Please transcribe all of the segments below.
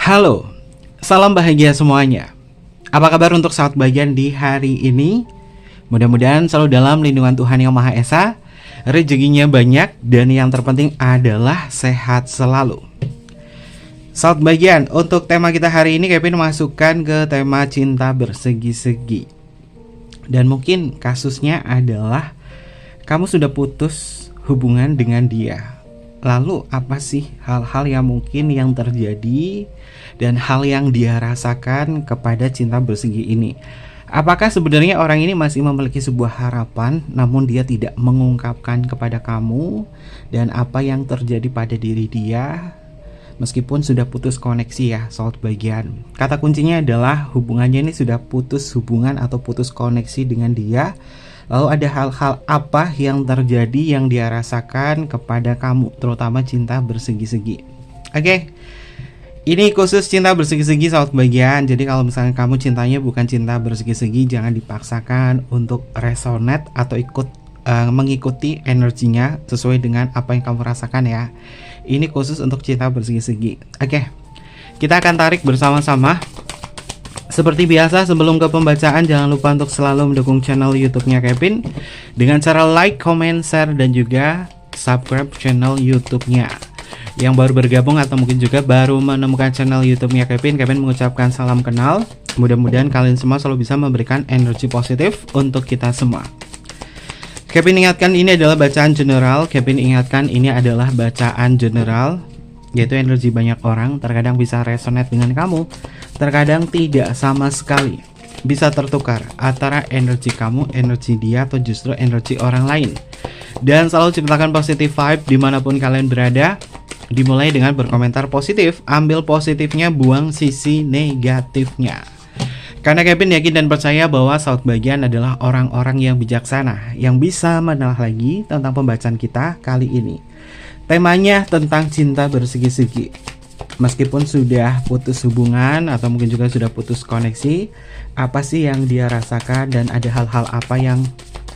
Halo, salam bahagia semuanya. Apa kabar untuk sahabat bagian di hari ini? Mudah-mudahan selalu dalam lindungan Tuhan Yang Maha Esa, rezekinya banyak, dan yang terpenting adalah sehat selalu. Sahabat bagian, untuk tema kita hari ini Kevin masukkan ke tema cinta bersegi-segi. Dan mungkin kasusnya adalah kamu sudah putus hubungan dengan dia. Lalu apa sih hal-hal yang mungkin yang terjadi dan hal yang dia rasakan kepada cinta bersegi ini? Apakah sebenarnya orang ini masih memiliki sebuah harapan namun dia tidak mengungkapkan kepada kamu? Dan apa yang terjadi pada diri dia meskipun sudah putus koneksi ya soal bagian? Kata kuncinya adalah hubungannya ini sudah putus hubungan atau putus koneksi dengan dia. Lalu ada hal-hal apa yang terjadi yang dia rasakan kepada kamu, terutama cinta bersegi-segi. Oke, ini khusus cinta bersegi-segi sahabat bagian. Jadi kalau misalnya kamu cintanya bukan cinta bersegi-segi, jangan dipaksakan untuk resonate atau mengikuti energinya sesuai dengan apa yang kamu rasakan ya. Ini khusus untuk cinta bersegi-segi. Oke, kita akan tarik bersama-sama. Seperti biasa, sebelum ke pembacaan, jangan lupa untuk selalu mendukung channel YouTube-nya Kevin dengan cara like, comment, share, dan juga subscribe channel YouTube-nya. Yang baru bergabung atau mungkin juga baru menemukan channel YouTube-nya Kevin mengucapkan salam kenal. Mudah-mudahan kalian semua selalu bisa memberikan energi positif untuk kita semua. Kevin ingatkan ini adalah bacaan general. Kevin ingatkan ini adalah bacaan general, yaitu energi banyak orang terkadang bisa resonate dengan kamu, terkadang tidak sama sekali. Bisa tertukar antara energi kamu, energi dia, atau justru energi orang lain. Dan selalu ciptakan positive vibe dimanapun kalian berada. Dimulai dengan berkomentar positif, ambil positifnya, buang sisi negatifnya. Karena Kevin yakin dan percaya bahwa sahabat bagian adalah orang-orang yang bijaksana, yang bisa menelaah lagi tentang pembacaan kita kali ini. Temanya tentang cinta bersegi-segi. Meskipun sudah putus hubungan atau mungkin juga sudah putus koneksi, apa sih yang dia rasakan dan ada hal-hal apa yang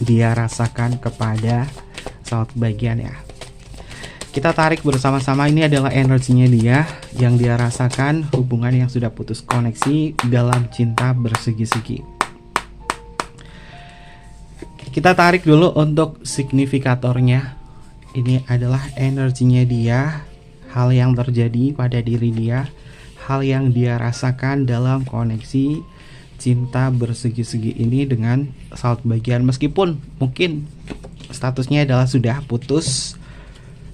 dia rasakan kepada sahabat bagian ya. Kita tarik bersama-sama, ini adalah energinya dia yang dia rasakan hubungan yang sudah putus koneksi dalam cinta bersegi-segi. Kita tarik dulu untuk signifikatornya. Ini adalah energinya dia, hal yang terjadi pada diri dia, hal yang dia rasakan dalam koneksi cinta bersegi-segi ini dengan sahabat bagian. Meskipun mungkin statusnya adalah sudah putus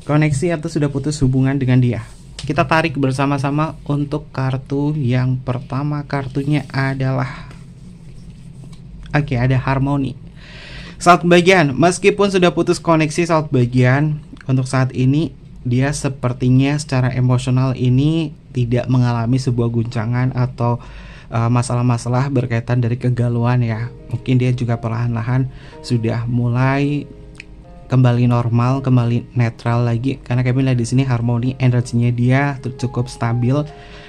koneksi atau sudah putus hubungan dengan dia. Kita tarik bersama-sama untuk kartu yang pertama. Kartunya adalah ada harmoni. Sahabat bagian, meskipun sudah putus koneksi sahabat bagian, untuk saat ini dia sepertinya secara emosional ini tidak mengalami sebuah guncangan atau masalah-masalah berkaitan dari kegalauan ya. Mungkin dia juga perlahan-lahan sudah mulai kembali normal, kembali netral lagi. Karena Kevin lihat di sini harmoni, energinya dia cukup stabil.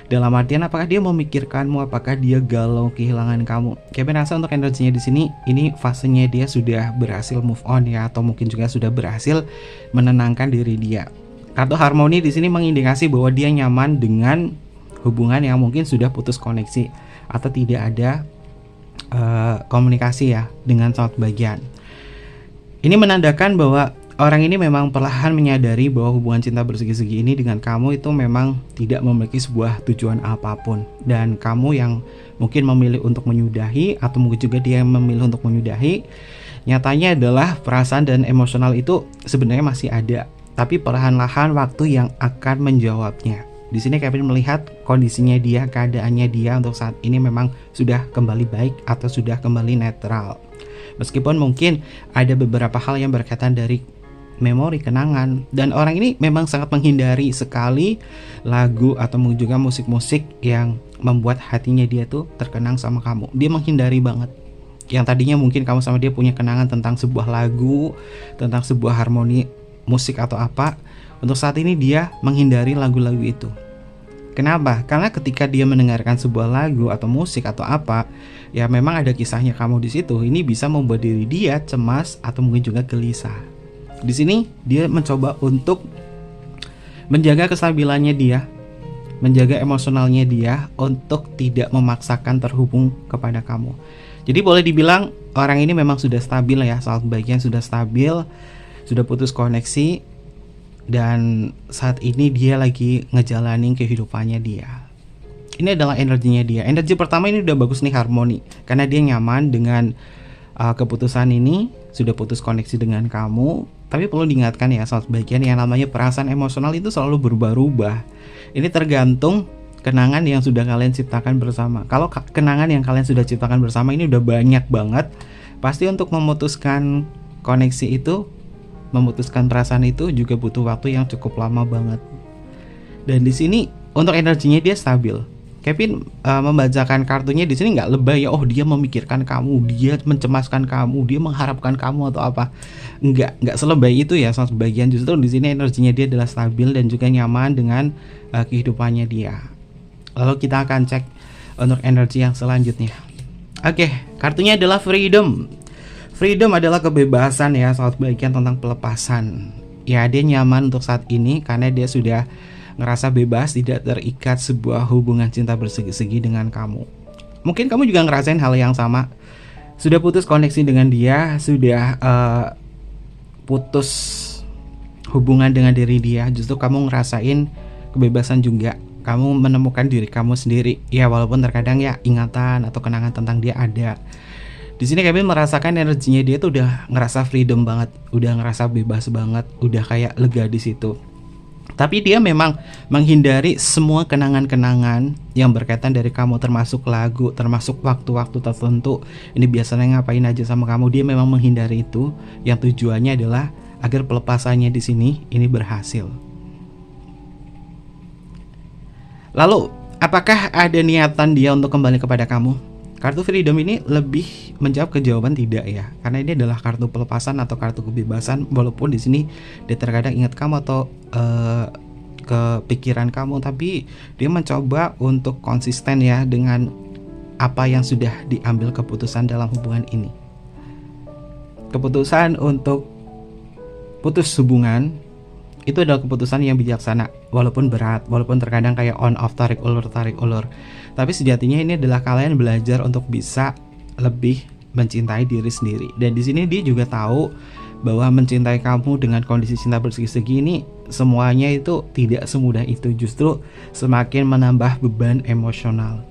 Dalam artian apakah dia memikirkanmu, apakah dia galau kehilangan kamu. Kevin rasa untuk energinya di sini ini fasenya dia sudah berhasil move on ya, atau mungkin juga sudah berhasil menenangkan diri dia. Kartu harmoni di sini mengindikasi bahwa dia nyaman dengan hubungan yang mungkin sudah putus koneksi atau tidak ada komunikasi ya dengan sahabat bagian. Ini menandakan bahwa orang ini memang perlahan menyadari bahwa hubungan cinta bersegi-segi ini dengan kamu itu memang tidak memiliki sebuah tujuan apapun. Dan kamu yang mungkin memilih untuk menyudahi atau mungkin juga dia yang memilih untuk menyudahi, nyatanya adalah perasaan dan emosional itu sebenarnya masih ada. Tapi perlahan-lahan waktu yang akan menjawabnya. Di sini Kevin melihat kondisinya dia, keadaannya dia untuk saat ini memang sudah kembali baik atau sudah kembali netral. Meskipun mungkin ada beberapa hal yang berkaitan dari memori, kenangan, dan orang ini memang sangat menghindari sekali lagu atau juga musik-musik yang membuat hatinya dia tuh terkenang sama kamu. Dia menghindari banget. Yang tadinya mungkin kamu sama dia punya kenangan tentang sebuah lagu, tentang sebuah harmoni musik atau apa, untuk saat ini dia menghindari lagu-lagu itu. Kenapa? Karena ketika dia mendengarkan sebuah lagu atau musik atau apa, ya memang ada kisahnya kamu di situ. Ini bisa membuat diri dia cemas atau mungkin juga gelisah. Di sini dia mencoba untuk menjaga kestabilannya dia, menjaga emosionalnya dia untuk tidak memaksakan terhubung kepada kamu. Jadi boleh dibilang orang ini memang sudah stabil ya, saat bagian sudah stabil, sudah putus koneksi, dan saat ini dia lagi ngejalanin kehidupannya dia. Ini adalah energinya dia. Energi pertama ini udah bagus nih, harmoni, karena dia nyaman dengan keputusan ini, sudah putus koneksi dengan kamu. Tapi perlu diingatkan ya, saat bagian yang namanya perasaan emosional itu selalu berubah-ubah. Ini tergantung kenangan yang sudah kalian ciptakan bersama. Kalau kenangan yang kalian sudah ciptakan bersama ini udah banyak banget, pasti untuk memutuskan koneksi itu, memutuskan perasaan itu juga butuh waktu yang cukup lama banget. Dan di sini untuk energinya dia stabil. Kevin membacakan kartunya di sini nggak lebay ya, oh dia memikirkan kamu, dia mencemaskan kamu, dia mengharapkan kamu atau apa. Nggak selebay itu ya. Sebagian justru di sini energinya dia adalah stabil dan juga nyaman dengan kehidupannya dia. Lalu kita akan cek untuk energi yang selanjutnya. Oke, kartunya adalah freedom. Freedom adalah kebebasan ya, saat bagian tentang pelepasan. Ya, dia nyaman untuk saat ini karena dia sudah ngerasa bebas, tidak terikat sebuah hubungan cinta bersegi-segi dengan kamu. Mungkin kamu juga ngerasain hal yang sama. Sudah putus koneksi dengan dia, sudah putus hubungan dengan diri dia. Justru kamu ngerasain kebebasan juga. Kamu menemukan diri kamu sendiri. Ya walaupun terkadang ya ingatan atau kenangan tentang dia ada. Di sini kami merasakan energinya dia tuh udah ngerasa freedom banget, udah ngerasa bebas banget, udah kayak lega di situ. Tapi dia memang menghindari semua kenangan-kenangan yang berkaitan dari kamu, termasuk lagu, termasuk waktu-waktu tertentu. Ini biasanya ngapain aja sama kamu, dia memang menghindari itu. Yang tujuannya adalah agar pelepasannya di sini ini berhasil. Lalu, apakah ada niatan dia untuk kembali kepada kamu? Kartu freedom ini lebih menjawab ke jawaban tidak ya, karena ini adalah kartu pelepasan atau kartu kebebasan. Walaupun di sini dia terkadang ingat kamu atau kepikiran kamu, tapi dia mencoba untuk konsisten ya dengan apa yang sudah diambil keputusan dalam hubungan ini. Keputusan untuk putus hubungan itu adalah keputusan yang bijaksana, walaupun berat, walaupun terkadang kayak on off, tarik ulur. Tapi sejatinya ini adalah kalian belajar untuk bisa lebih mencintai diri sendiri. Dan di sini dia juga tahu bahwa mencintai kamu dengan kondisi cinta bersegi-segi ini semuanya itu tidak semudah itu, justru semakin menambah beban emosional.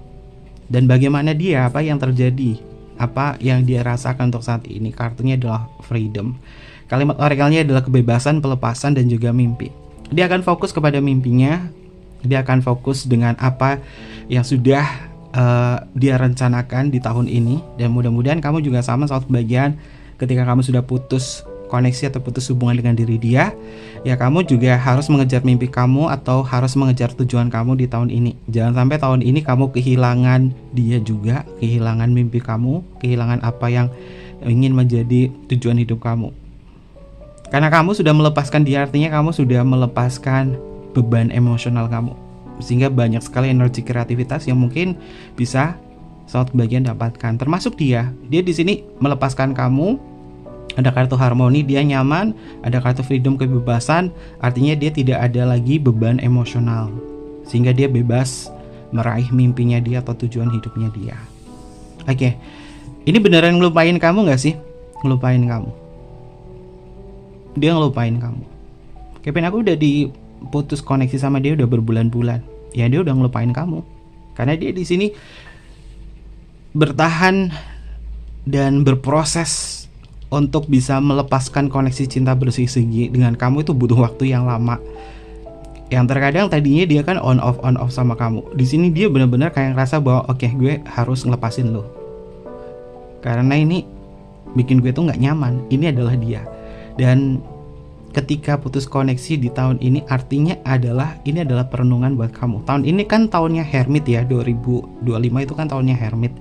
Dan bagaimana dia, apa yang terjadi, apa yang dia rasakan untuk saat ini. Kartunya adalah freedom. Kalimat orakelnya adalah kebebasan, pelepasan, dan juga mimpi. Dia akan fokus kepada mimpinya. Dia akan fokus dengan apa yang sudah dia rencanakan di tahun ini. Dan mudah-mudahan kamu juga sama, saat bagian ketika kamu sudah putus koneksi atau putus hubungan dengan diri dia, ya kamu juga harus mengejar mimpi kamu atau harus mengejar tujuan kamu di tahun ini. Jangan sampai tahun ini kamu kehilangan dia juga, kehilangan mimpi kamu, kehilangan apa yang ingin menjadi tujuan hidup kamu. Karena kamu sudah melepaskan dia, artinya kamu sudah melepaskan beban emosional kamu. Sehingga banyak sekali energi kreativitas yang mungkin bisa saat bagian dapatkan. Termasuk dia di sini melepaskan kamu. Ada kartu harmoni, dia nyaman. Ada kartu freedom, kebebasan. Artinya dia tidak ada lagi beban emosional. Sehingga dia bebas meraih mimpinya dia atau tujuan hidupnya dia. Oke, ini beneran ngelupain kamu gak sih? Ngelupain kamu. Dia ngelupain kamu. Kevin, aku udah diputus koneksi sama dia udah berbulan-bulan. Ya dia udah ngelupain kamu. Karena dia di sini bertahan dan berproses untuk bisa melepaskan koneksi cinta bersegi-segi dengan kamu itu butuh waktu yang lama. Yang terkadang tadinya dia kan on off sama kamu. Di sini dia benar-benar kayak ngerasa bahwa oke, gue harus ngelepasin lo. Karena ini bikin gue tuh nggak nyaman. Ini adalah dia. Dan ketika putus koneksi di tahun ini, artinya ini adalah perenungan buat kamu. Tahun ini kan tahunnya Hermit ya, 2025 itu kan tahunnya Hermit,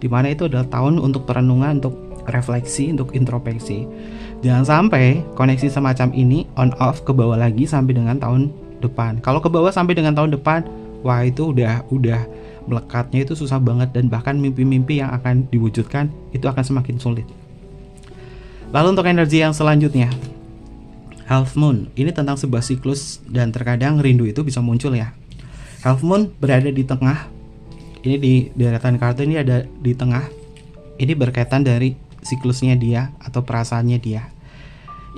dimana itu adalah tahun untuk perenungan, untuk refleksi, untuk introspeksi. Jangan sampai koneksi semacam ini on off ke bawah lagi sampai dengan tahun depan. Kalau ke bawah sampai dengan tahun depan, wah itu udah melekatnya itu susah banget, dan bahkan mimpi-mimpi yang akan diwujudkan itu akan semakin sulit. Lalu untuk energi yang selanjutnya, Half Moon. Ini tentang sebuah siklus, dan terkadang rindu itu bisa muncul ya. Half Moon berada di tengah. Ini di deretan kartu ini ada di tengah. Ini berkaitan dari siklusnya dia atau perasaannya dia.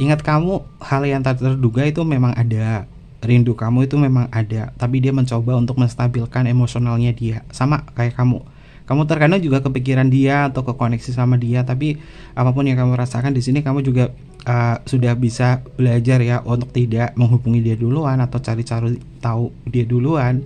Ingat kamu, hal yang tak terduga itu memang ada. Rindu kamu itu memang ada, tapi dia mencoba untuk menstabilkan emosionalnya dia. Sama kayak kamu. Kamu terkadang juga kepikiran dia atau kekoneksi sama dia, tapi apapun yang kamu rasakan di sini kamu juga sudah bisa belajar ya untuk tidak menghubungi dia duluan atau cari-cari tahu dia duluan.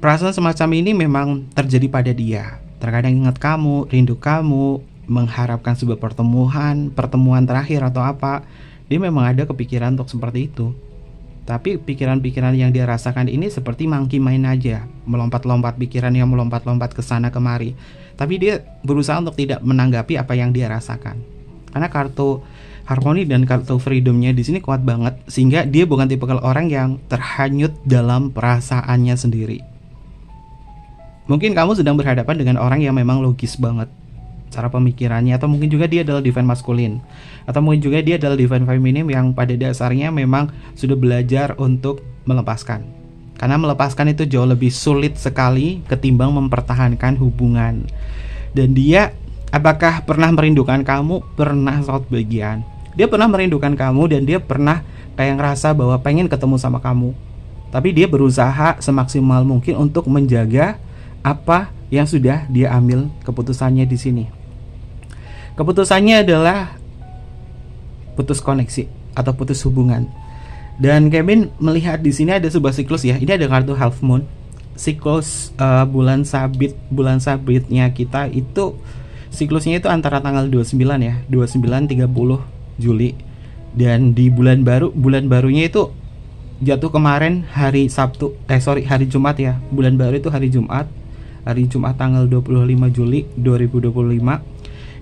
Perasaan semacam ini memang terjadi pada dia. Terkadang ingat kamu, rindu kamu, mengharapkan sebuah pertemuan terakhir atau apa. Dia memang ada kepikiran untuk seperti itu. Tapi pikiran-pikiran yang dia rasakan ini seperti monkey main aja, melompat-lompat pikiran yang melompat-lompat ke sana kemari. Tapi dia berusaha untuk tidak menanggapi apa yang dia rasakan. Karena kartu harmoni dan kartu freedomnya di sini kuat banget, sehingga dia bukan tipikal orang yang terhanyut dalam perasaannya sendiri. Mungkin kamu sedang berhadapan dengan orang yang memang logis banget cara pemikirannya, atau mungkin juga dia adalah divine maskulin, atau mungkin juga dia adalah divine feminim yang pada dasarnya memang sudah belajar untuk melepaskan. Karena melepaskan itu jauh lebih sulit sekali ketimbang mempertahankan hubungan. Dan dia apakah pernah merindukan kamu? Pernah, sahabat bagian. Dia pernah merindukan kamu dan dia pernah kayak ngerasa bahwa pengen ketemu sama kamu. Tapi dia berusaha semaksimal mungkin untuk menjaga apa yang sudah dia ambil keputusannya di sini. Keputusannya adalah putus koneksi atau putus hubungan. Dan Kevin melihat di sini ada sebuah siklus ya. Ini ada kartu half moon. Siklus bulan sabitnya kita itu siklusnya itu antara tanggal 29 ya, 29-30 Juli. Dan di bulan barunya itu jatuh kemarin hari Jumat ya. Bulan baru itu hari Jumat tanggal 25 Juli 2025.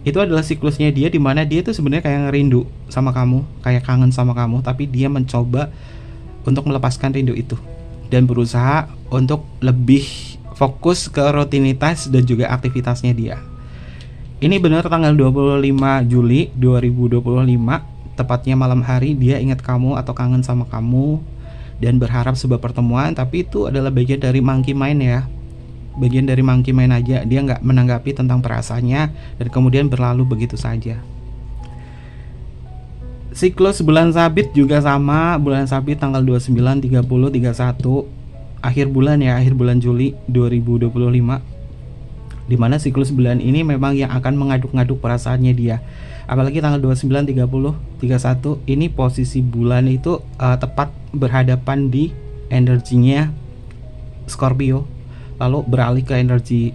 Itu adalah siklusnya dia, dimana dia tuh sebenarnya kayak ngerindu sama kamu, kayak kangen sama kamu, tapi dia mencoba untuk melepaskan rindu itu dan berusaha untuk lebih fokus ke rutinitas dan juga aktivitasnya dia. Ini benar tanggal 25 Juli 2025, tepatnya malam hari, dia ingat kamu atau kangen sama kamu dan berharap sebuah pertemuan, tapi itu adalah bagian dari monkey mind ya. Bagian dari monkey mind aja, dia nggak menanggapi tentang perasaannya dan kemudian berlalu begitu saja. Siklus bulan sabit juga sama, bulan sabit tanggal 29, 30, 31 akhir bulan Juli 2025, dimana siklus bulan ini memang yang akan mengaduk-ngaduk perasaannya dia. Apalagi tanggal 29, 30, 31 ini posisi bulan itu tepat berhadapan di energinya Scorpio, lalu beralih ke energi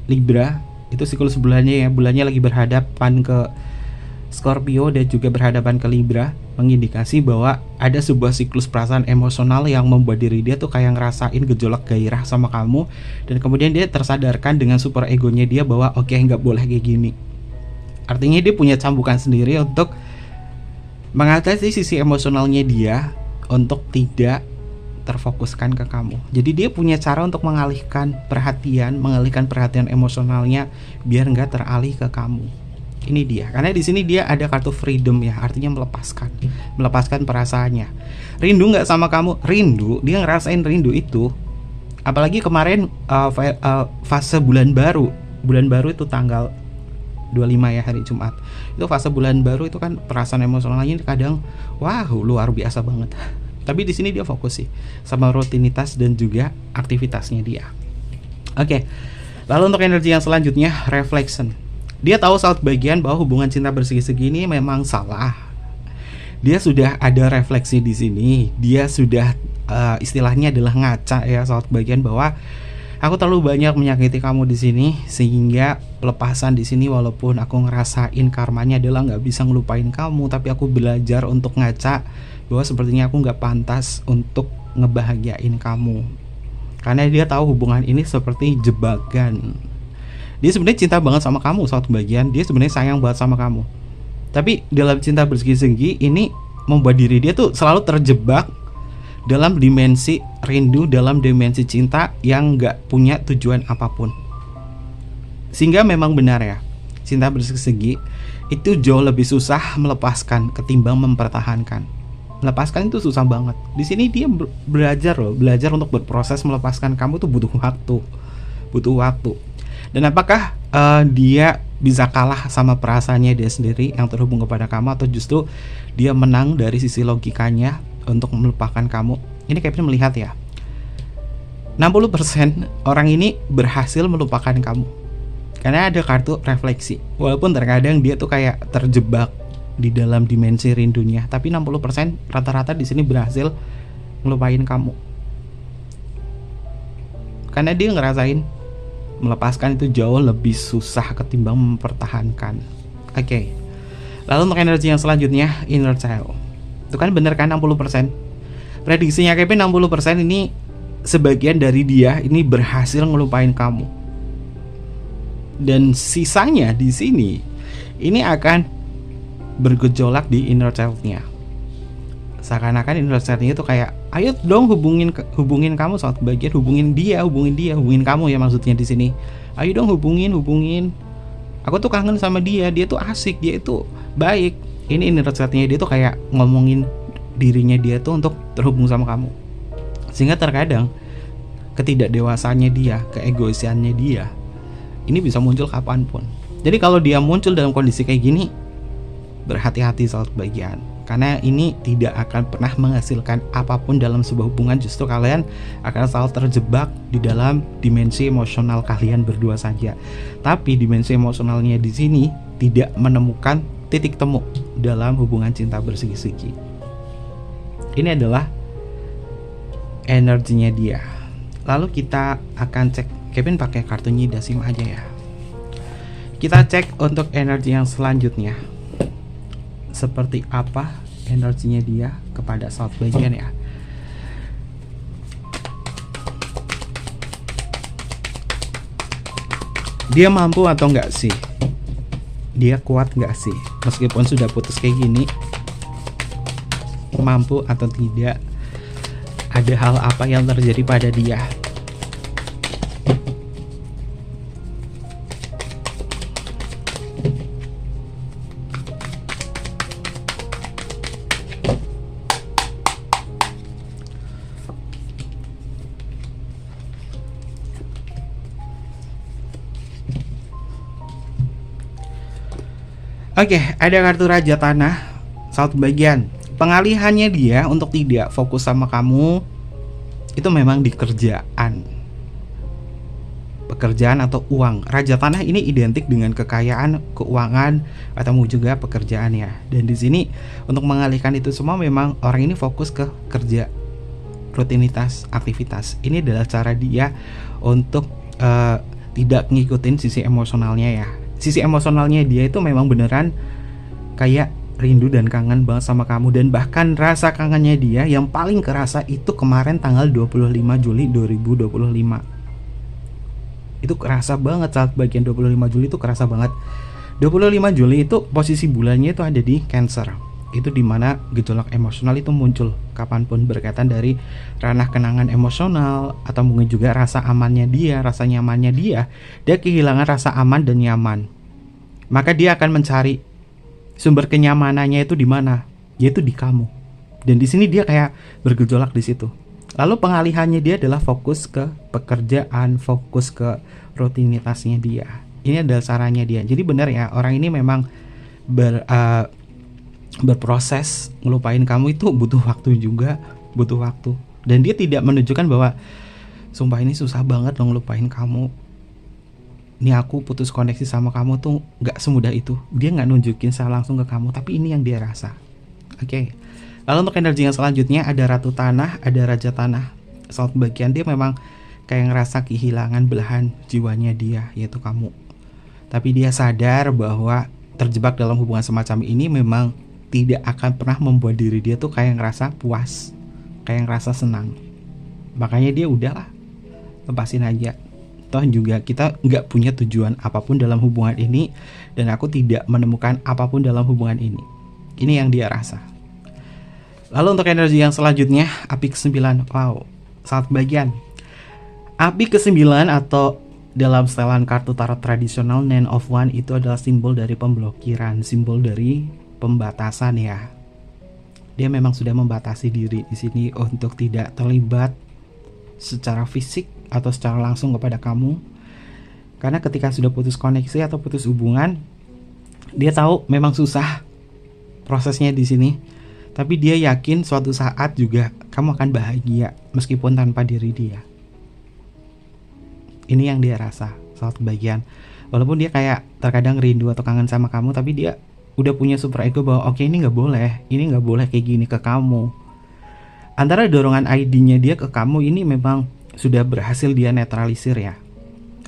Libra. Itu siklus bulannya ya, bulannya lagi berhadapan ke Scorpio dan juga berhadapan ke Libra, mengindikasi bahwa ada sebuah siklus perasaan emosional yang membuat diri dia tuh kayak ngerasain gejolak gairah sama kamu, dan kemudian dia tersadarkan dengan super egonya dia bahwa oke, nggak boleh kayak gini. Artinya dia punya cambukan sendiri untuk mengatasi sisi emosionalnya dia untuk tidak terfokuskan ke kamu. Jadi dia punya cara untuk mengalihkan perhatian emosionalnya biar nggak teralih ke kamu. Ini dia. Karena di sini dia ada kartu freedom ya, artinya melepaskan perasaannya. Rindu nggak sama kamu? Rindu. Dia ngerasain rindu itu. Apalagi kemarin fase bulan baru itu tanggal 25 ya, hari Jumat. Itu fase bulan baru itu kan perasaan emosionalnya kadang luar biasa banget. Tapi di sini dia fokus sih sama rutinitas dan juga aktivitasnya dia. Oke. Lalu untuk energi yang selanjutnya, reflection. Dia tahu saat bagian bahwa hubungan cinta bersegi-segi ini memang salah. Dia sudah ada refleksi di sini. Dia sudah istilahnya adalah ngaca ya saat bagian bahwa aku terlalu banyak menyakiti kamu di sini, sehingga pelepasan di sini walaupun aku ngerasain karmanya adalah nggak bisa ngelupain kamu, tapi aku belajar untuk ngaca bahwa sepertinya aku nggak pantas untuk ngebahagiain kamu. Karena dia tahu hubungan ini seperti jebakan. Dia sebenarnya cinta banget sama kamu saat bagian, dia sebenarnya sayang banget sama kamu. Tapi dalam cinta bersegi-segi ini membuat diri dia tuh selalu terjebak dalam dimensi rindu, dalam dimensi cinta yang gak punya tujuan apapun. Sehingga memang benar ya, cinta bersegi itu jauh lebih susah melepaskan ketimbang mempertahankan. Melepaskan itu susah banget. Di sini dia belajar loh, belajar untuk berproses melepaskan kamu tuh butuh waktu, butuh waktu. Dan apakah dia bisa kalah sama perasaannya dia sendiri yang terhubung kepada kamu, atau justru dia menang dari sisi logikanya untuk melupakan kamu? Ini Kevin melihat ya, 60% orang ini berhasil melupakan kamu karena ada kartu refleksi. Walaupun terkadang dia tuh kayak terjebak di dalam dimensi rindunya, tapi 60% rata-rata di sini berhasil ngelupain kamu. Karena dia ngerasain melepaskan itu jauh lebih susah ketimbang mempertahankan. Oke. Lalu untuk energi yang selanjutnya, inner child. Itu kan bener kan 60%. Prediksinya Kevin 60% ini sebagian dari dia ini berhasil ngelupain kamu. Dan sisanya di sini ini akan bergejolak di inner child-nya. Seakan-akan inner child-nya itu kayak, ayo dong hubungin kamu, saat bagian hubungin hubungin kamu ya maksudnya di sini. Ayo dong hubungin. Aku tuh kangen sama dia tuh asik, dia itu baik. Ini inner child-nya dia tuh kayak ngomongin dirinya dia tuh untuk terhubung sama kamu. Sehingga terkadang ketidakdewasannya dia, keegoisannya dia, ini bisa muncul kapanpun. Jadi kalau dia muncul dalam kondisi kayak gini, berhati-hati soal kebahagiaan, karena ini tidak akan pernah menghasilkan apapun dalam sebuah hubungan. Justru kalian akan selalu terjebak di dalam dimensi emosional kalian berdua saja. Tapi dimensi emosionalnya di sini tidak menemukan titik temu dalam hubungan cinta bersegi-segi. Ini adalah energinya dia. Lalu kita akan cek, Kevin pakai kartu Nyidasim aja ya. Kita cek untuk energi yang selanjutnya. Seperti apa energinya dia kepada saat bagian ya. Dia mampu atau enggak sih? Dia kuat enggak sih? Meskipun sudah putus kayak gini, mampu atau tidak? Ada hal apa yang terjadi pada dia? Oke, ada kartu Raja Tanah. Satu bagian pengalihannya dia untuk tidak fokus sama kamu itu memang di kerjaan, pekerjaan atau uang. Raja Tanah ini identik dengan kekayaan, keuangan, atau juga pekerjaan ya. Dan di sini untuk mengalihkan itu semua memang orang ini fokus ke kerja, rutinitas, aktivitas. Ini adalah cara dia untuk tidak ngikutin sisi emosionalnya ya. Sisi emosionalnya dia itu memang beneran kayak rindu dan kangen banget sama kamu. Dan bahkan rasa kangennya dia yang paling kerasa itu kemarin tanggal 25 Juli 2025. Itu kerasa banget, saat bagian 25 Juli itu kerasa banget. 25 Juli itu posisi bulannya itu ada di Cancer. Itu dimana gejolak emosional itu muncul kapanpun, berkaitan dari ranah kenangan emosional, atau mungkin juga rasa amannya dia, rasa nyamannya dia. Dia kehilangan rasa aman dan nyaman, maka dia akan mencari sumber kenyamanannya itu di mana, yaitu di kamu. Dan di sini dia kayak bergejolak di situ. Lalu pengalihannya dia adalah fokus ke pekerjaan, fokus ke rutinitasnya dia. Ini adalah caranya dia. Jadi benar ya, orang ini memang berproses ngelupain kamu itu butuh waktu juga, butuh waktu. Dan dia tidak menunjukkan bahwa sumpah ini susah banget dong ngelupain kamu, ini aku putus koneksi sama kamu tuh gak semudah itu. Dia gak nunjukin secara langsung ke kamu, tapi ini yang dia rasa. Oke. Lalu untuk energi yang selanjutnya ada Ratu Tanah, ada Raja Tanah. Saat bagian dia memang kayak ngerasa kehilangan belahan jiwanya dia, yaitu kamu. Tapi dia sadar bahwa terjebak dalam hubungan semacam ini memang tidak akan pernah membuat diri dia tuh kayak ngerasa puas, kayak ngerasa senang. Makanya dia udahlah, lepasin aja. Toh juga kita nggak punya tujuan apapun dalam hubungan ini, dan aku tidak menemukan apapun dalam hubungan ini. Ini yang dia rasa. Lalu untuk energi yang selanjutnya, api ke-9. Wow, sangat bagian. Api ke-9 atau dalam setelan kartu tarot tradisional Nine of Wands itu adalah simbol dari pemblokiran, simbol dari pembatasan ya. Dia memang sudah membatasi diri di sini untuk tidak terlibat secara fisik atau secara langsung kepada kamu. Karena ketika sudah putus koneksi atau putus hubungan, dia tahu memang susah prosesnya di sini. Tapi dia yakin suatu saat juga kamu akan bahagia meskipun tanpa diri dia. Ini yang dia rasa, saat kebahagiaan. Walaupun dia kayak terkadang rindu atau kangen sama kamu, tapi dia udah punya super ego bahwa oke, ini nggak boleh kayak gini ke kamu. Antara dorongan ID-nya dia ke kamu ini memang sudah berhasil dia netralisir ya.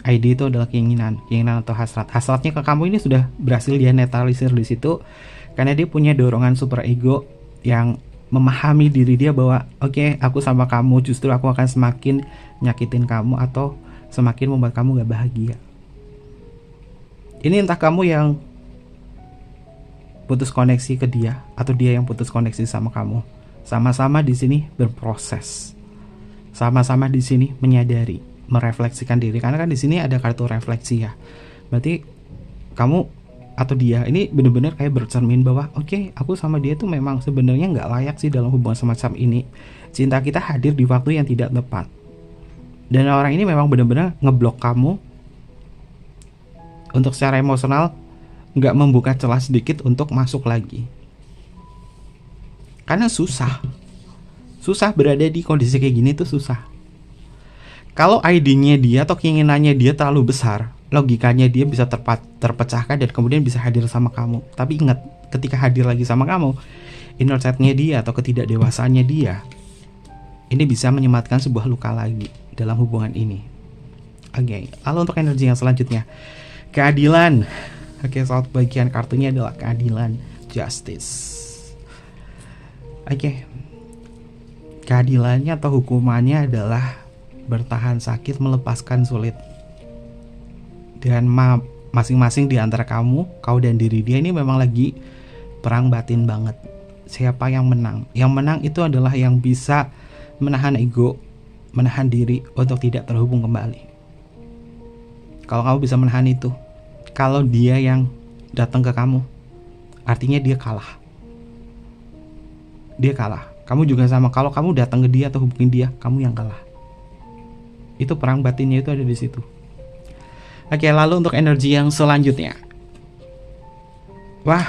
ID itu adalah keinginan atau hasrat. Hasratnya ke kamu ini sudah berhasil dia netralisir di situ, karena dia punya dorongan super ego yang memahami diri dia bahwa oke, aku sama kamu justru aku akan semakin nyakitin kamu atau semakin membuat kamu gak bahagia. Ini entah kamu yang putus koneksi ke dia atau dia yang putus koneksi sama kamu, sama-sama di sini berproses, sama-sama di sini menyadari, merefleksikan diri. Karena kan di sini ada kartu refleksi ya. Berarti kamu atau dia ini benar-benar kayak bercermin bahwa oke, aku sama dia tuh memang sebenarnya nggak layak sih dalam hubungan semacam ini. Cinta kita hadir di waktu yang tidak tepat, dan orang ini memang benar-benar ngeblok kamu untuk secara emosional, nggak membuka celah sedikit untuk masuk lagi. Karena susah berada di kondisi kayak gini tuh susah. Kalau ID-nya dia atau keinginannya dia terlalu besar, logikanya dia bisa terpecahkan dan kemudian bisa hadir sama kamu. Tapi ingat, ketika hadir lagi sama kamu, inner child-nya dia atau ketidakdewasaannya dia, ini bisa menyematkan sebuah luka lagi dalam hubungan ini. Oke, lalu untuk energi yang selanjutnya, keadilan. Oke, soal bagian kartunya adalah keadilan, justice. Oke, keadilannya atau hukumannya adalah bertahan sakit, melepaskan sulit. Dan masing-masing di antara kau dan diri dia ini memang lagi perang batin banget. Siapa yang menang? Yang menang itu adalah yang bisa menahan ego, menahan diri untuk tidak terhubung kembali. Kalau kamu bisa menahan itu, kalau dia yang datang ke kamu, artinya dia kalah. Dia kalah. Kamu juga sama. Kalau kamu datang ke dia atau hubungin dia, kamu yang kalah. Itu perang batinnya itu ada di situ. Oke, lalu untuk energi yang selanjutnya. Wah,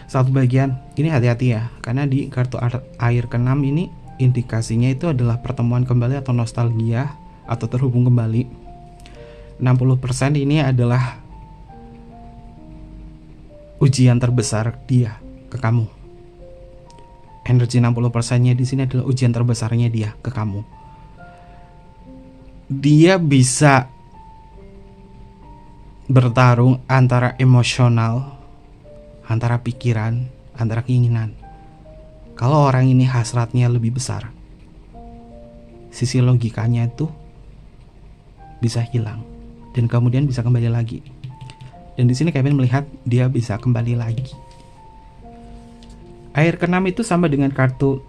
satu bagian ini hati-hati ya, karena di kartu air ke-6 ini indikasinya itu adalah pertemuan kembali atau nostalgia atau terhubung kembali. 60% ini adalah ujian terbesar dia ke kamu. Energi 60%-nya di sini adalah ujian terbesarnya dia ke kamu. Dia bisa bertarung antara emosional, antara pikiran, antara keinginan. Kalau orang ini hasratnya lebih besar, sisi logikanya itu bisa hilang dan kemudian bisa kembali lagi. Dan di sini Kevin melihat dia bisa kembali lagi. Air ke-6 itu sama dengan kartu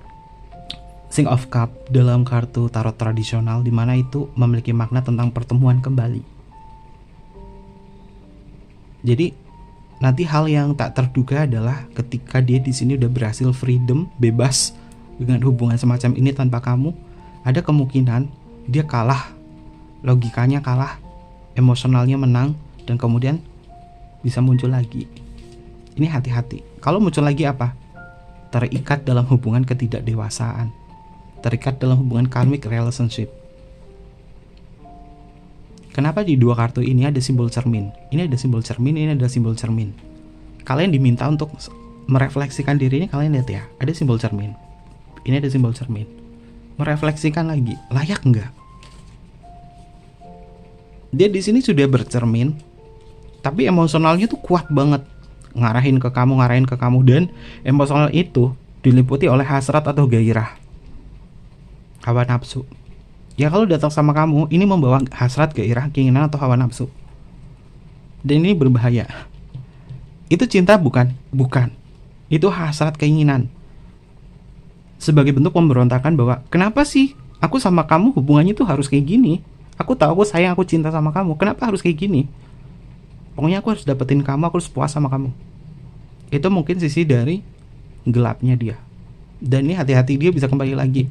King of Cup dalam kartu tarot tradisional, di mana itu memiliki makna tentang pertemuan kembali. Jadi nanti hal yang tak terduga adalah ketika dia di sini udah berhasil freedom, bebas dengan hubungan semacam ini tanpa kamu, ada kemungkinan dia kalah, logikanya kalah, emosionalnya menang, dan kemudian bisa muncul lagi. Ini hati-hati. Kalau muncul lagi apa? Terikat dalam hubungan ketidakdewasaan, terikat dalam hubungan karmic relationship. Kenapa di dua kartu ini ada simbol cermin? Ini ada simbol cermin, ini ada simbol cermin. Kalian diminta untuk merefleksikan diri ini, kalian lihat ya, ada simbol cermin. Ini ada simbol cermin. Merefleksikan lagi, layak enggak? Dia di sini sudah bercermin, tapi emosionalnya tuh kuat banget, ngarahin ke kamu, dan emosional itu diliputi oleh hasrat atau gairah, hawa nafsu. Ya kalau datang sama kamu, ini membawa hasrat, gairah, keinginan atau hawa nafsu. Dan ini berbahaya. Itu cinta bukan. Itu hasrat, keinginan. Sebagai bentuk pemberontakan bahwa kenapa sih aku sama kamu hubungannya tuh harus kayak gini? Aku tahu aku sayang, aku cinta sama kamu. Kenapa harus kayak gini? Pokoknya aku harus dapetin kamu, aku harus puas sama kamu. Itu mungkin sisi dari gelapnya dia. Dan ini hati-hati, dia bisa kembali lagi.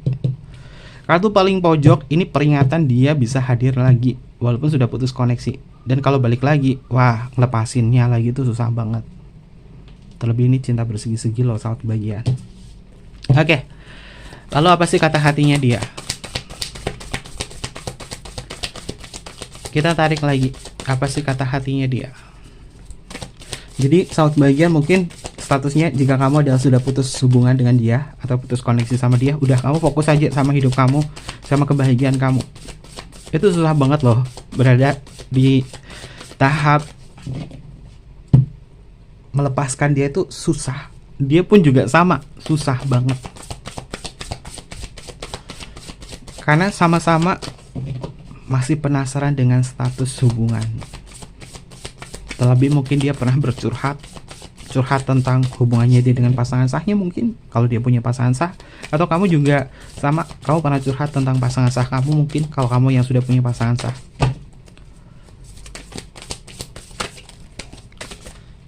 Kartu paling pojok ini peringatan dia bisa hadir lagi walaupun sudah putus koneksi. Dan kalau balik lagi, wah, ngelepasinnya lagi tuh susah banget. Terlebih ini cinta bersegi-segi loh sahabat kebahagiaan. Oke. Lalu apa sih kata hatinya dia? Kita tarik lagi. Apa sih kata hatinya dia? Jadi sahabat bahagia, mungkin statusnya jika kamu adalah sudah putus hubungan dengan dia atau putus koneksi sama dia, udah kamu fokus aja sama hidup kamu, sama kebahagiaan kamu. Itu susah banget loh berada di tahap melepaskan dia, itu susah. Dia pun juga sama, susah banget. Karena sama-sama masih penasaran dengan status hubungan. Terlebih mungkin dia pernah curhat tentang hubungannya dia dengan pasangan sahnya, mungkin kalau dia punya pasangan sah. Atau kamu juga sama, kamu pernah curhat tentang pasangan sah kamu, mungkin kalau kamu yang sudah punya pasangan sah.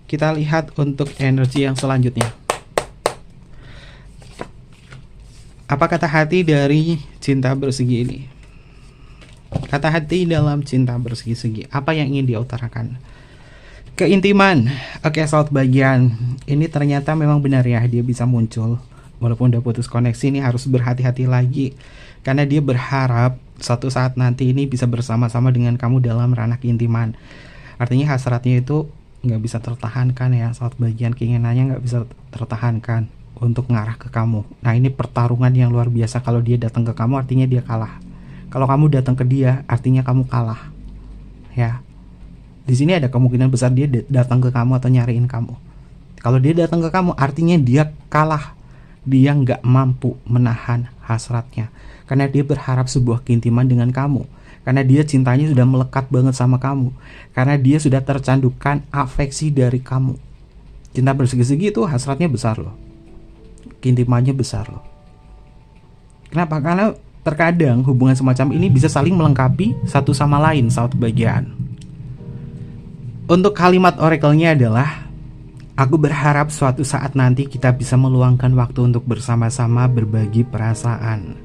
Kita lihat untuk energi yang selanjutnya. Apa kata hati dari cinta bersegi ini? Kata hati dalam cinta bersegi-segi, apa yang ingin dia utarakan? Keintiman. Oke, sahabat bagian, ini ternyata memang benar ya, dia bisa muncul walaupun udah putus koneksi. Ini harus berhati-hati lagi, karena dia berharap suatu saat nanti ini bisa bersama-sama dengan kamu dalam ranah keintiman. Artinya hasratnya itu nggak bisa tertahankan ya sahabat bagian, keinginannya nggak bisa tertahankan untuk ngarah ke kamu. Nah, ini pertarungan yang luar biasa. Kalau dia datang ke kamu, artinya dia kalah. Kalau kamu datang ke dia, artinya kamu kalah. Ya. Di sini ada kemungkinan besar dia datang ke kamu atau nyariin kamu. Kalau dia datang ke kamu, artinya dia kalah. Dia nggak mampu menahan hasratnya. Karena dia berharap sebuah keintiman dengan kamu. Karena dia cintanya sudah melekat banget sama kamu. Karena dia sudah tercandukan afeksi dari kamu. Cinta bersegi-segi itu hasratnya besar loh. Keintimannya besar loh. Kenapa? Karena terkadang hubungan semacam ini bisa saling melengkapi satu sama lain saat bagian. Untuk kalimat oracle-nya adalah, aku berharap suatu saat nanti kita bisa meluangkan waktu untuk bersama-sama berbagi perasaan.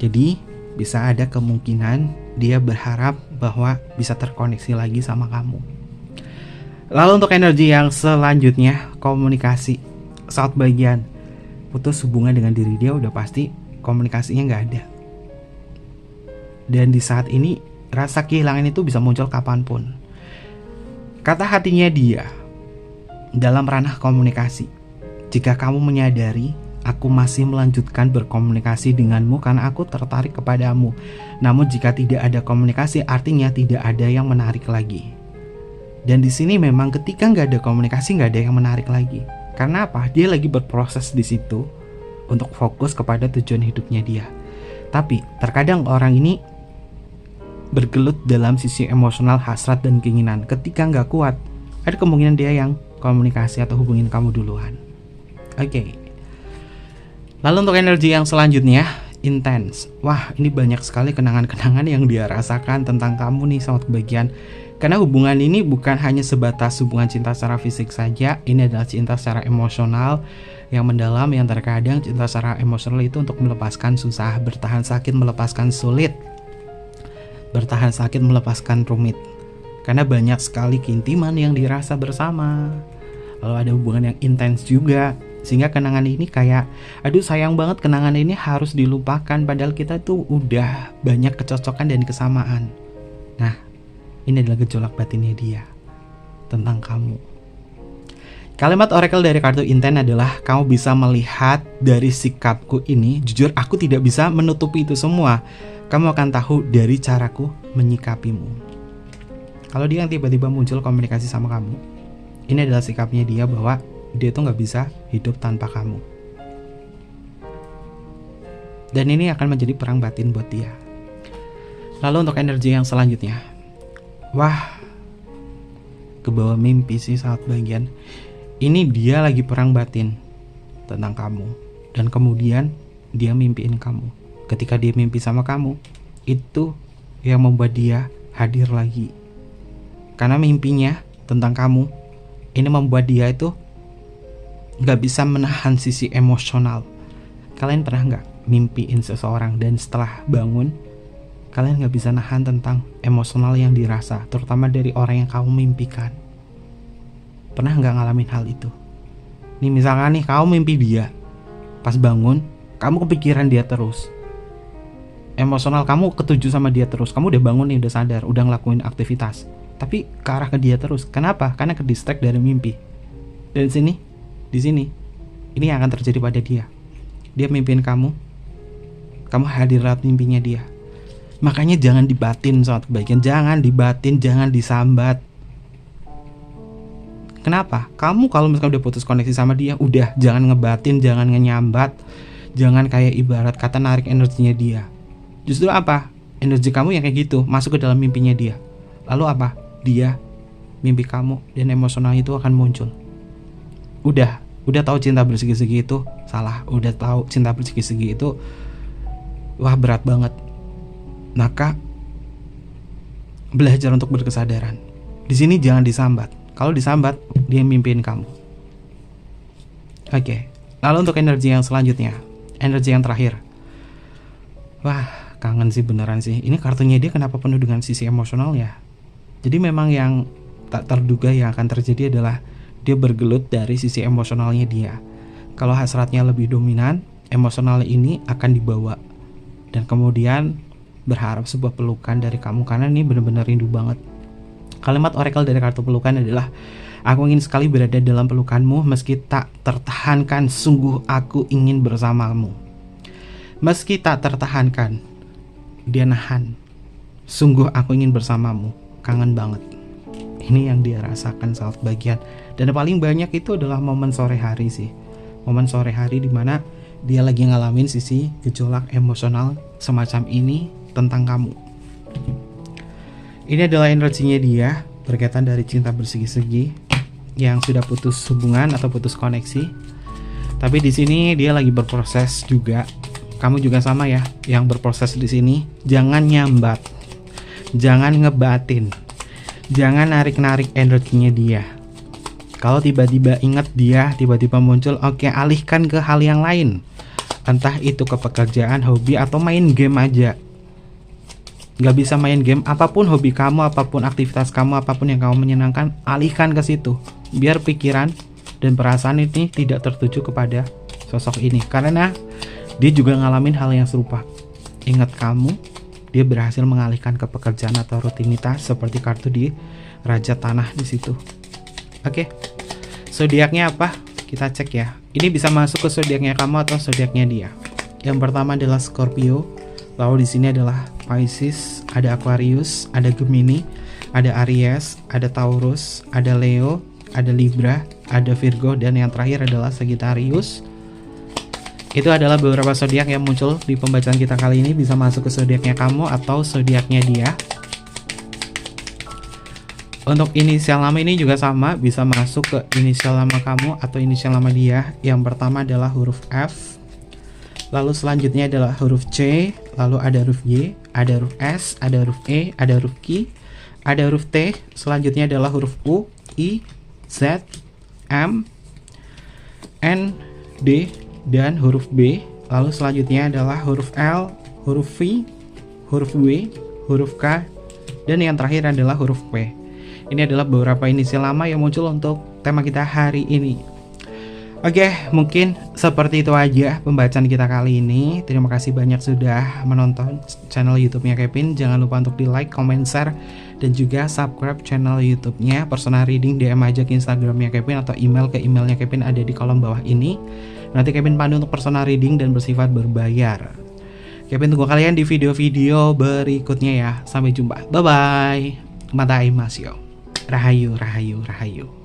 Jadi bisa ada kemungkinan dia berharap bahwa bisa terkoneksi lagi sama kamu. Lalu untuk energi yang selanjutnya, komunikasi. Saat bagian putus hubungan dengan diri dia, udah pasti komunikasinya nggak ada. Dan di saat ini rasa kehilangan itu bisa muncul kapanpun. Kata hatinya dia dalam ranah komunikasi, jika kamu menyadari aku masih melanjutkan berkomunikasi denganmu karena aku tertarik kepadamu. Namun jika tidak ada komunikasi, artinya tidak ada yang menarik lagi. Dan di sini memang ketika nggak ada komunikasi, nggak ada yang menarik lagi. Karena apa? Dia lagi berproses di situ untuk fokus kepada tujuan hidupnya dia. Tapi terkadang orang ini bergelut dalam sisi emosional, hasrat dan keinginan. Ketika nggak kuat, ada kemungkinan dia yang komunikasi atau hubungin kamu duluan. Oke. Lalu untuk energi yang selanjutnya, intens. Wah, ini banyak sekali kenangan-kenangan yang dia rasakan tentang kamu nih sahabat kebahagiaan. Karena hubungan ini bukan hanya sebatas hubungan cinta secara fisik saja. Ini adalah cinta secara emosional yang mendalam, yang terkadang cinta secara emosional itu untuk melepaskan susah, bertahan sakit, melepaskan sulit, bertahan sakit, melepaskan rumit. Karena banyak sekali keintiman yang dirasa bersama. Lalu ada hubungan yang intens juga. Sehingga kenangan ini kayak, aduh sayang banget kenangan ini harus dilupakan. Padahal kita tuh udah banyak kecocokan dan kesamaan. Nah, ini adalah gejolak batinnya dia tentang kamu. Kalimat oracle dari kartu inten adalah, kamu bisa melihat dari sikapku ini. Jujur aku tidak bisa menutupi itu semua. Kamu akan tahu dari caraku menyikapimu. Kalau dia yang tiba-tiba muncul komunikasi sama kamu, ini adalah sikapnya dia bahwa dia tuh gak bisa hidup tanpa kamu. Dan ini akan menjadi perang batin buat dia. Lalu untuk energi yang selanjutnya, wah, kebawa mimpi sih saat bagian. Ini dia lagi perang batin tentang kamu. Dan kemudian dia mimpiin kamu. Ketika dia mimpi sama kamu, itu yang membuat dia hadir lagi. Karena mimpinya tentang kamu, ini membuat dia itu nggak bisa menahan sisi emosional. Kalian pernah nggak mimpiin seseorang dan setelah bangun kalian nggak bisa nahan tentang emosional yang dirasa, terutama dari orang yang kamu mimpikan? Pernah nggak ngalamin hal itu? Nih misalkan nih kamu mimpi dia, pas bangun kamu kepikiran dia terus, emosional kamu ketuju sama dia terus. Kamu udah bangun nih, udah sadar, udah ngelakuin aktivitas, tapi ke arah ke dia terus. Kenapa? Karena ke distract dari mimpi. Dan di sini ini yang akan terjadi pada dia. Dia mimpiin kamu hadir lewat mimpinya dia. Makanya jangan dibatin soal kebaikan, jangan dibatin, jangan disambat. Kenapa? Kamu kalau misalkan udah putus koneksi sama dia, udah jangan ngebatin, jangan ngenyambat, jangan kayak ibarat kata narik energinya dia. Justru apa? Energi kamu yang kayak gitu masuk ke dalam mimpinya dia. Lalu apa? Dia mimpi kamu dan emosional itu akan muncul. Udah tahu cinta bersegi-segi itu salah, udah tahu cinta bersegi-segi itu wah berat banget. Maka belajar untuk berkesadaran. Di sini jangan disambat. Kalau disambat, dia mimpiin kamu. Oke. Lalu untuk energi yang selanjutnya, energi yang terakhir. Wah, kangen sih beneran sih. Ini kartunya dia kenapa penuh dengan sisi emosional ya? Jadi memang yang tak terduga yang akan terjadi adalah dia bergelut dari sisi emosionalnya dia. Kalau hasratnya lebih dominan, emosional ini akan dibawa. Dan kemudian berharap sebuah pelukan dari kamu karena ini benar-benar rindu banget. Kalimat oracle dari kartu pelukan adalah, aku ingin sekali berada dalam pelukanmu meski tak tertahankan, sungguh aku ingin bersamamu. Meski tak tertahankan, dia nahan, sungguh aku ingin bersamamu, kangen banget. Ini yang dia rasakan saat bagian. Dan yang paling banyak itu adalah momen sore hari sih. Momen sore hari dimana dia lagi ngalamin sisi gejolak emosional semacam ini tentang kamu. Ini adalah energinya dia berkaitan dari cinta bersegi-segi yang sudah putus hubungan atau putus koneksi. Tapi di sini dia lagi berproses juga. Kamu juga sama ya, yang berproses di sini. Jangan nyambat, jangan ngebatin, jangan narik-narik energinya dia. Kalau tiba-tiba ingat dia, tiba-tiba muncul, oke, alihkan ke hal yang lain. Entah itu ke pekerjaan, hobi, atau main game aja. Gak bisa main game, apapun hobi kamu, apapun aktivitas kamu, apapun yang kamu menyenangkan, alihkan ke situ. Biar pikiran dan perasaan ini tidak tertuju kepada sosok ini. Karena dia juga ngalamin hal yang serupa. Ingat kamu, dia berhasil mengalihkan ke pekerjaan atau rutinitas seperti kartu di Raja Tanah di situ. Oke. Zodiaknya apa? Kita cek ya. Ini bisa masuk ke zodiaknya kamu atau zodiaknya dia. Yang pertama adalah Scorpio. Lalu di sini adalah Pisces, ada Aquarius, ada Gemini, ada Aries, ada Taurus, ada Leo, ada Libra, ada Virgo, dan yang terakhir adalah Sagittarius. Itu adalah beberapa zodiak yang muncul di pembacaan kita kali ini. Bisa masuk ke zodiaknya kamu atau zodiaknya dia. Untuk inisial nama ini juga sama, bisa masuk ke inisial nama kamu atau inisial nama dia. Yang pertama adalah huruf F, lalu selanjutnya adalah huruf C, lalu ada huruf Y, ada huruf S, ada huruf E, ada huruf Q, ada huruf T, selanjutnya adalah huruf U, I, Z, M, N, D, dan huruf B. Lalu selanjutnya adalah huruf L, huruf V, huruf W, huruf K, dan yang terakhir adalah huruf P. Ini adalah beberapa inisial nama yang muncul untuk tema kita hari ini. Oke, mungkin seperti itu aja pembacaan kita kali ini. Terima kasih banyak sudah menonton channel YouTube-nya Kevin. Jangan lupa untuk di like, comment, share, dan juga subscribe channel YouTube-nya Personal Reading. DM aja ke Instagram-nya Kevin atau email ke emailnya Kevin ada di kolom bawah ini. Nanti Kevin pandu untuk personal reading dan bersifat berbayar. Kevin tunggu kalian di video-video berikutnya ya. Sampai jumpa. Bye-bye. Matai Masyo. Rahayu, rahayu, rahayu.